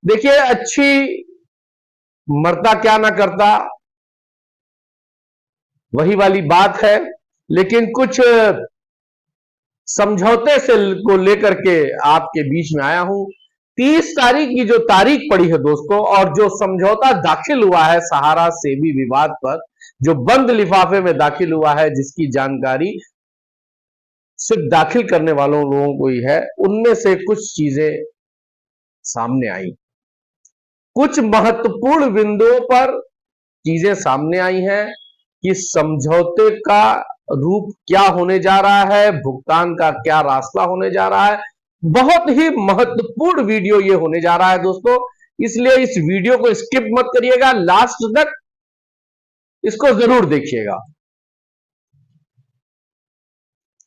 देखिए, अच्छी मरता क्या ना करता, वही वाली बात है। लेकिन कुछ समझौते से को लेकर के आपके बीच में आया हूं। 30 तारीख की जो तारीख पड़ी है दोस्तों, और जो समझौता दाखिल हुआ है सहारा सेबी विवाद पर, जो बंद लिफाफे में दाखिल हुआ है, जिसकी जानकारी सिर्फ दाखिल करने वालों लोगों को ही है, उनमें से कुछ चीजें सामने आई। कुछ महत्वपूर्ण बिंदुओं पर चीजें सामने आई हैं कि समझौते का रूप क्या होने जा रहा है, भुगतान का क्या रास्ता होने जा रहा है। बहुत ही महत्वपूर्ण वीडियो ये होने जा रहा है दोस्तों, इसलिए इस वीडियो को स्किप मत करिएगा, लास्ट तक इसको जरूर देखिएगा,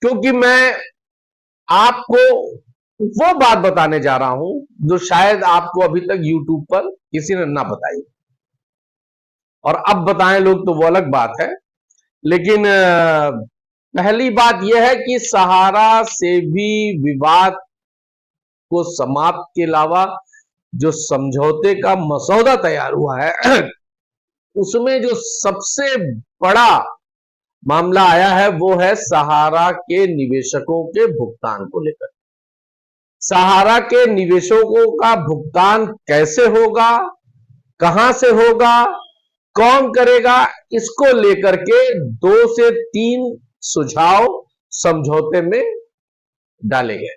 क्योंकि मैं आपको वो बात बताने जा रहा हूं जो शायद आपको अभी तक YouTube पर किसी ने ना बताई, और अब बताएं लोग तो वो अलग बात है। लेकिन पहली बात यह है कि सहारा सेबी विवाद को समाप्त के अलावा जो समझौते का मसौदा तैयार हुआ है उसमें जो सबसे बड़ा मामला आया है वो है सहारा के निवेशकों के भुगतान को लेकर। सहारा के निवेशकों का भुगतान कैसे होगा, कहां से होगा, कौन करेगा, इसको लेकर के 2 से 3 सुझाव समझौते में डाले गए।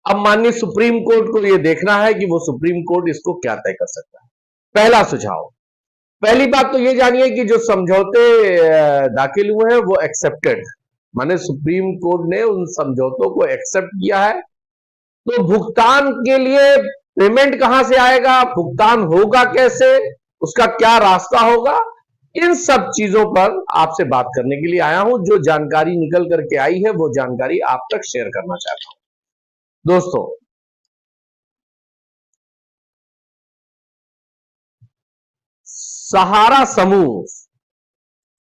अब माननीय सुप्रीम कोर्ट को यह देखना है कि वो सुप्रीम कोर्ट इसको क्या तय कर सकता है। पहला सुझाव, पहली बात तो ये जानिए कि जो समझौते दाखिल हुए हैं वो एक्सेप्टेड है, माने सुप्रीम कोर्ट ने उन समझौतों को एक्सेप्ट किया है। तो भुगतान के लिए पेमेंट कहां से आएगा, भुगतान होगा कैसे, उसका क्या रास्ता होगा, इन सब चीजों पर आपसे बात करने के लिए आया हूं। जो जानकारी निकल करके आई है वो जानकारी आप तक शेयर करना चाहता हूं दोस्तों। सहारा समूह,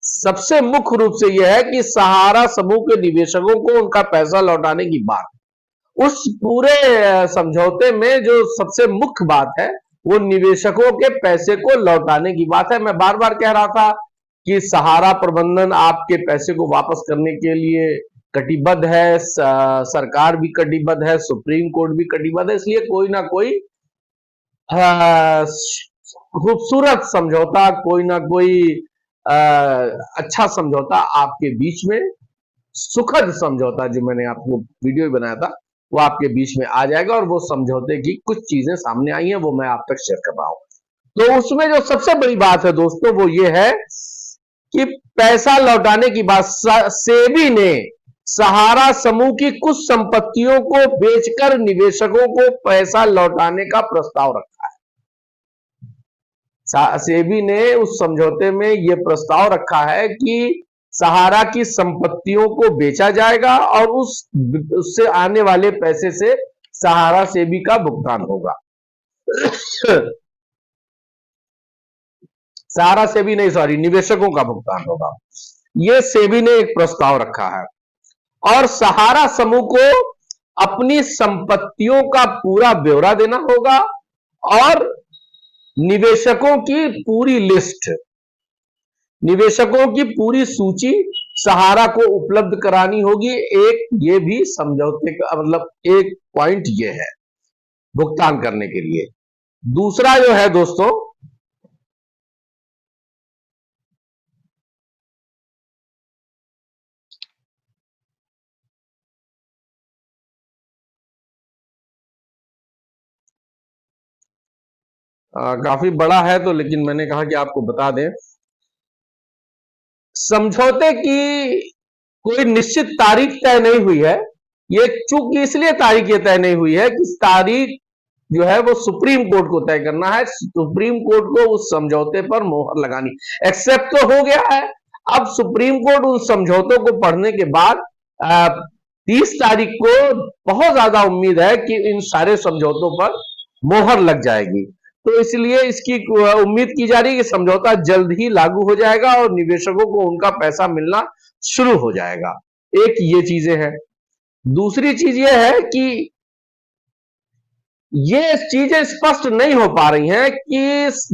सबसे मुख्य रूप से यह है कि सहारा समूह के निवेशकों को उनका पैसा लौटाने की बात, उस पूरे समझौते में जो सबसे मुख्य बात है वो निवेशकों के पैसे को लौटाने की बात है। मैं बार बार कह रहा था कि सहारा प्रबंधन आपके पैसे को वापस करने के लिए कटिबद्ध है, सरकार भी कटिबद्ध है, सुप्रीम कोर्ट भी कटिबद्ध है, इसलिए कोई ना कोई खूबसूरत समझौता, कोई ना कोई अच्छा समझौता आपके बीच में, सुखद समझौता जो मैंने आपको वीडियो बनाया था वो आपके बीच में आ जाएगा। और वो समझौते की कुछ चीजें सामने आई हैं वो मैं आप तक शेयर कर रहा हूं। तो उसमें जो सबसे बड़ी बात है दोस्तों वो ये है कि पैसा लौटाने की बात, सेबी ने सहारा समूह की कुछ संपत्तियों को बेचकर निवेशकों को पैसा लौटाने का प्रस्ताव रखा है। सेबी ने उस समझौते में यह प्रस्ताव रखा है कि सहारा की संपत्तियों को बेचा जाएगा और उससे आने वाले पैसे से सहारा सेबी का भुगतान होगा। सहारा सेबी नहीं, सॉरी, निवेशकों का भुगतान होगा। यह सेबी ने एक प्रस्ताव रखा है और सहारा समूह को अपनी संपत्तियों का पूरा ब्यौरा देना होगा और निवेशकों की पूरी लिस्ट, निवेशकों की पूरी सूची सहारा को उपलब्ध करानी होगी। एक ये भी समझौते का मतलब एक पॉइंट ये है भुगतान करने के लिए। दूसरा जो है दोस्तों, काफी बड़ा है तो, लेकिन मैंने कहा कि आपको बता दें, समझौते की कोई निश्चित तारीख तय नहीं हुई है। ये चूंकि इसलिए तारीख ये तय नहीं हुई है कि तारीख जो है वो सुप्रीम कोर्ट को तय करना है, सुप्रीम कोर्ट को उस समझौते पर मोहर लगानी। एक्सेप्ट तो हो गया है, अब सुप्रीम कोर्ट उन समझौतों को पढ़ने के बाद 30 तारीख को बहुत ज्यादा उम्मीद है कि इन सारे समझौतों पर मोहर लग जाएगी। तो इसलिए इसकी उम्मीद की जा रही है कि समझौता जल्द ही लागू हो जाएगा और निवेशकों को उनका पैसा मिलना शुरू हो जाएगा। एक ये चीजें हैं। दूसरी चीज यह है कि ये चीजें स्पष्ट नहीं हो पा रही हैं कि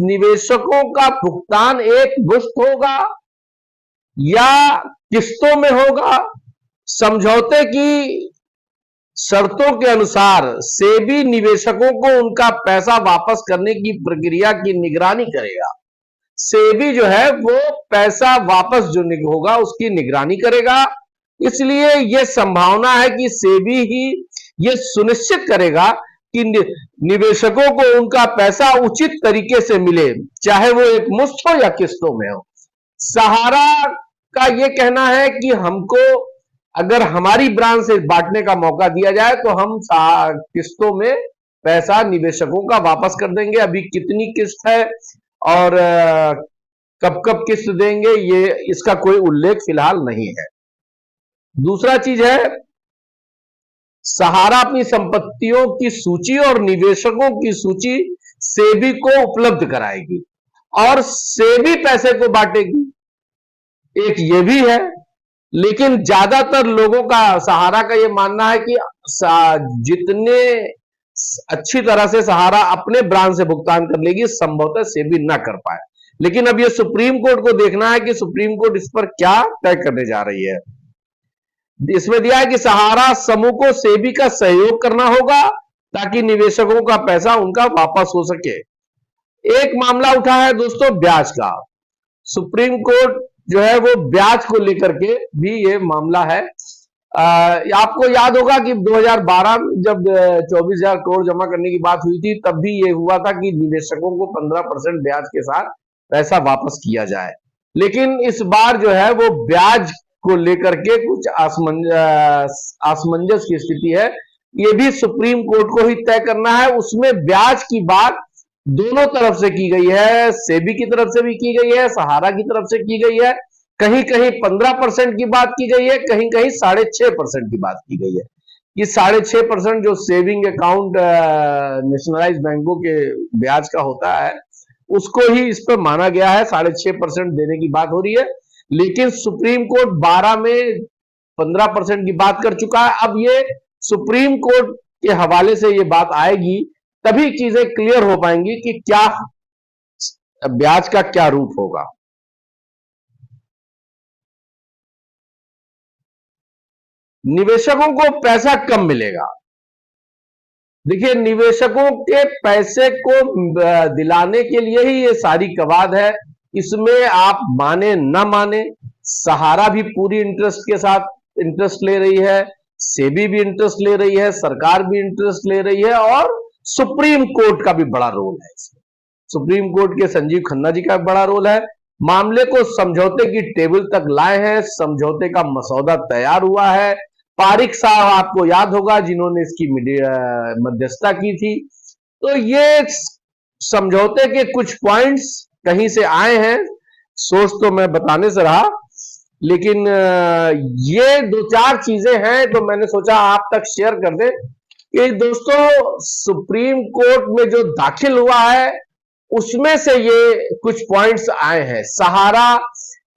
निवेशकों का भुगतान एक मुश्त होगा या किस्तों में होगा। समझौते की शर्तों के अनुसार सेबी निवेशकों को उनका पैसा वापस करने की प्रक्रिया की निगरानी करेगा। सेबी जो है वो पैसा वापस जो होगा उसकी निगरानी करेगा। इसलिए यह संभावना है कि सेबी ही यह सुनिश्चित करेगा कि निवेशकों को उनका पैसा उचित तरीके से मिले, चाहे वो एक मुश्त हो या किस्तों में हो। सहारा का यह कहना है कि हमको अगर हमारी ब्रांच से बांटने का मौका दिया जाए तो हम किस्तों में पैसा निवेशकों का वापस कर देंगे। अभी कितनी किस्त है और कब कब किस्त देंगे ये इसका कोई उल्लेख फिलहाल नहीं है। दूसरा चीज है, सहारा अपनी संपत्तियों की सूची और निवेशकों की सूची सेबी को उपलब्ध कराएगी और सेबी पैसे को बांटेगी। एक ये भी है, लेकिन ज्यादातर लोगों का, सहारा का यह मानना है कि जितने अच्छी तरह से सहारा अपने ब्रांच से भुगतान कर लेगी संभवतः सेबी ना कर पाए। लेकिन अब यह सुप्रीम कोर्ट को देखना है कि सुप्रीम कोर्ट इस पर क्या तय करने जा रही है। इसमें दिया है कि सहारा समूह को सेबी का सहयोग करना होगा ताकि निवेशकों का पैसा उनका वापस हो सके। एक मामला उठा है दोस्तों ब्याज का। सुप्रीम कोर्ट जो है वो ब्याज को लेकर के भी ये मामला है। आपको याद होगा कि 2012 में जब 24,000 करोड़ जमा करने की बात हुई थी तब भी ये हुआ था कि निवेशकों को 15% ब्याज के साथ पैसा वापस किया जाए। लेकिन इस बार जो है वो ब्याज को लेकर के कुछ असमंजस की स्थिति है। ये भी सुप्रीम कोर्ट को ही तय करना है। उसमें ब्याज की बात दोनों तरफ से की गई है, सेबी की तरफ से भी की गई है, सहारा की तरफ से की गई है। कहीं कहीं 15% की बात की गई है, कहीं कहीं 6.5% की बात की गई है। ये 6.5% जो सेविंग अकाउंट नेशनलाइज बैंकों के ब्याज का होता है उसको ही इस पर माना गया है। 6.5% देने की बात हो रही है, लेकिन सुप्रीम कोर्ट 12 में 15% की बात कर चुका है। अब ये सुप्रीम कोर्ट के हवाले से ये बात आएगी तभी चीजें क्लियर हो पाएंगी कि क्या ब्याज का क्या रूप होगा। निवेशकों को पैसा कब मिलेगा? देखिए, निवेशकों के पैसे को दिलाने के लिए ही ये सारी कवायद है। इसमें आप माने ना माने, सहारा भी पूरी इंटरेस्ट के साथ इंटरेस्ट ले रही है, सेबी भी इंटरेस्ट ले रही है, सरकार भी इंटरेस्ट ले रही है और सुप्रीम कोर्ट का भी बड़ा रोल है इसमें। सुप्रीम कोर्ट के संजीव खन्ना जी का बड़ा रोल है। मामले को समझौते की टेबल तक लाए हैं, समझौते का मसौदा तैयार हुआ है। पारिक साहब आपको याद होगा जिन्होंने इसकी मध्यस्थता की थी। तो ये समझौते के कुछ पॉइंट्स कहीं से आए हैं, सोच तो मैं बताने से रहा, लेकिन ये 2-4 चीजें हैं तो मैंने सोचा आप तक शेयर कर दें कि दोस्तों सुप्रीम कोर्ट में जो दाखिल हुआ है उसमें से ये कुछ पॉइंट्स आए हैं। सहारा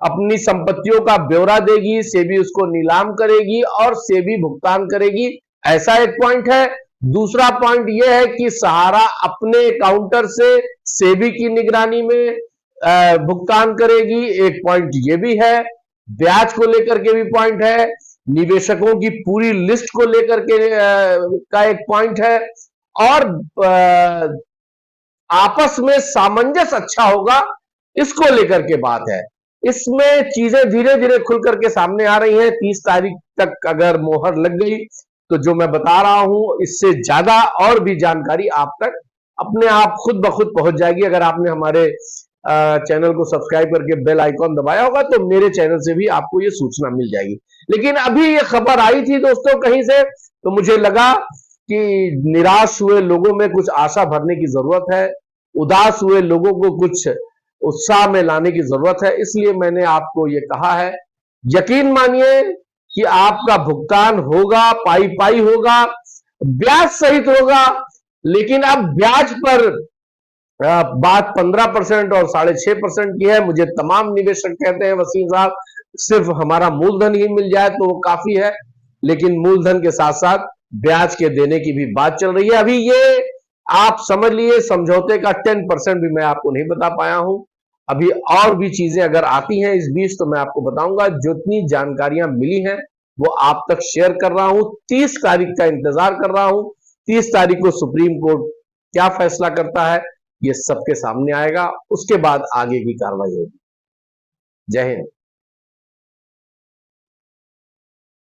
अपनी संपत्तियों का ब्यौरा देगी, सेबी उसको नीलाम करेगी और सेबी भुगतान करेगी, ऐसा एक पॉइंट है। दूसरा पॉइंट यह है कि सहारा अपने काउंटर से सेबी की निगरानी में भुगतान करेगी, एक पॉइंट ये भी है। ब्याज को लेकर के भी पॉइंट है, निवेशकों की पूरी लिस्ट को लेकर के का एक पॉइंट है और आपस में सामंजस्य अच्छा होगा इसको लेकर के बात है। इसमें चीजें धीरे धीरे खुल करके सामने आ रही हैं। 30 तारीख तक अगर मोहर लग गई तो जो मैं बता रहा हूं इससे ज्यादा और भी जानकारी आप तक अपने आप खुद ब खुद पहुंच जाएगी। अगर आपने हमारे चैनल को सब्सक्राइब करके बेल आइकॉन दबाया होगा तो मेरे चैनल से भी आपको ये सूचना मिल जाएगी। लेकिन अभी ये खबर आई थी दोस्तों कहीं से, तो मुझे लगा कि निराश हुए लोगों में कुछ आशा भरने की जरूरत है, उदास हुए लोगों को कुछ उत्साह में लाने की जरूरत है, इसलिए मैंने आपको ये कहा है। यकीन मानिए कि आपका भुगतान होगा, पाई पाई होगा, ब्याज सहित होगा। लेकिन अब ब्याज पर बात 15% और 6.5% की है। मुझे तमाम निवेशक कहते हैं वसीम साहब सिर्फ हमारा मूलधन ही मिल जाए तो वो काफी है, लेकिन मूलधन के साथ साथ ब्याज के देने की भी बात चल रही है। अभी ये आप समझ लिए समझौते का 10% भी मैं आपको नहीं बता पाया हूं। अभी और भी चीजें अगर आती हैं इस बीच तो मैं आपको बताऊंगा। जितनी जानकारियां मिली हैं वो आप तक शेयर कर रहा हूं। 30 तारीख का इंतजार कर रहा हूं। 30 तारीख को सुप्रीम कोर्ट क्या फैसला करता है ये सबके सामने आएगा, उसके बाद आगे की कार्रवाई होगी। जय हिंद।